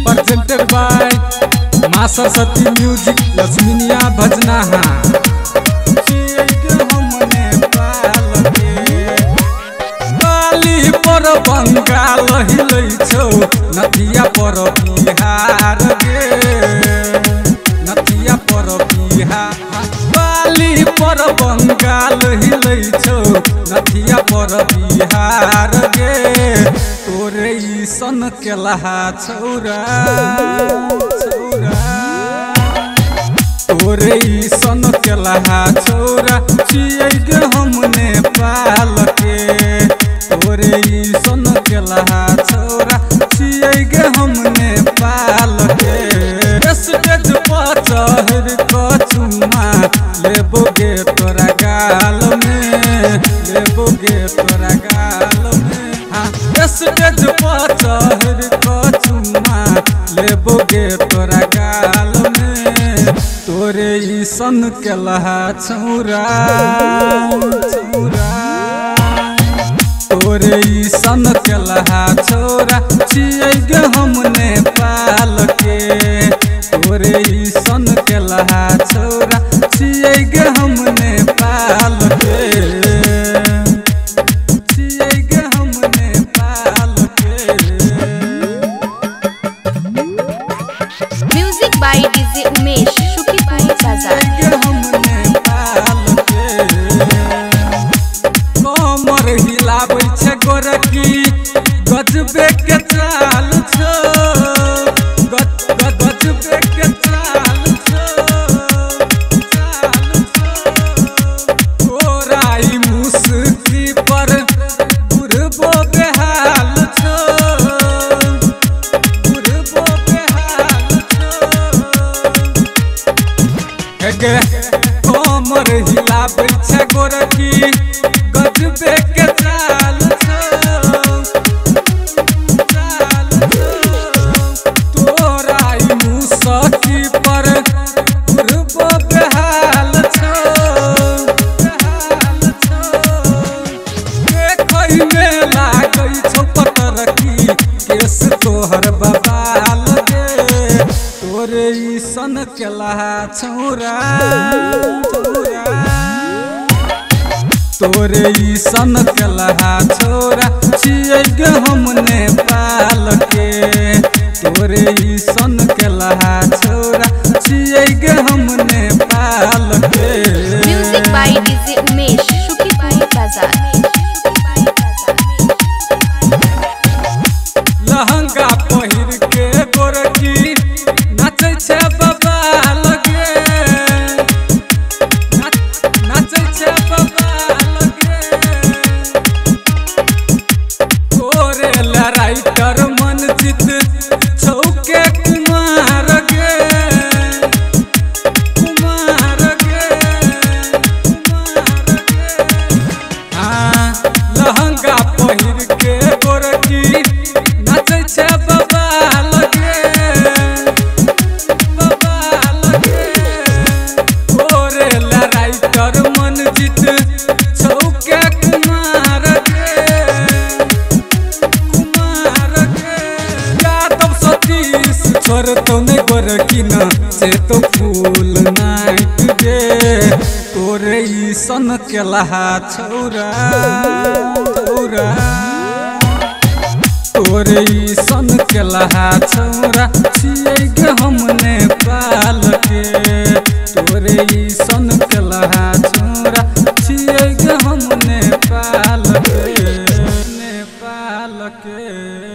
presented by माँ Saraswati music लक्ष्मीनिया भजना बाली पर बंगाल हिलै छौ नदिया पर बिहार गे नदिया पर बिहार बाली पर बंगाल हिलै छौ नदिया पर बिहार गे तोरे सन केलहा छौरा तोरे सन केलहा छौरा छियै गे हम नेपाल के तोरे सन केलहा छौरा छियै गे हम नेपाल के स्टेज पर चढ़ क चुम्मा लेबोगे तोरा गाल में लेबोगे तोरा गाल में स्टेज पर चढ़ क चुम्मा लेबोगे तोरा गाल में तोरे सन केलहा छौरा तोरे सन केलहा छौरा छियै गे हम नेपाल के तोरे सन केलहा छौरा छियै गे हम नेपाल के छियै गे हम नेपाल के। Music by DJ Umesh Shukipur बाजार कमर हिलाबै छै गोरकी गजबे के चाल छौ गजबे के चाल छौ तोराई मुस्की पर बुढ़बो बेहाल छौ बुढ़बो बेहाल छौ गे कमर हिलाबै छै गोरकी गजबे के चाल छौ तोराई मुसकी पर बुढ़बो बेहाल छौ देखै में लागै छौ पतरकी केस तोहर बबाल गे तोरे सन केलहा छौरा तोरे सन केलहा छौरा छियै गे हम नेपाल के तोरे सन केलहा छौरा छियै गे हम नेपाल के। Music by DJ Umesh Shukipur बाजार लहंगा पहिर के गोरकी नाचै छै बबाल गे नाचै छै बबाल गे तोरे राइटर मनजीत छौके कुमार गे कुमार गे हाँ लहंगा पहिर के गोरकी नाचै छै बबाल गे बबाल गे तोरे राइटर मनजीत छौके कुमार गे कुमार गे यादव सतीश छोड़तौ ने गोरकी न से तो फूल नाइट गे तोरे सन केलहा छौरा तोरे सन केलहा छौरा छियै गे हम नेपाल के तोरे सन केलहा छौरा छियै गे हम नेपाल के नेपाल के।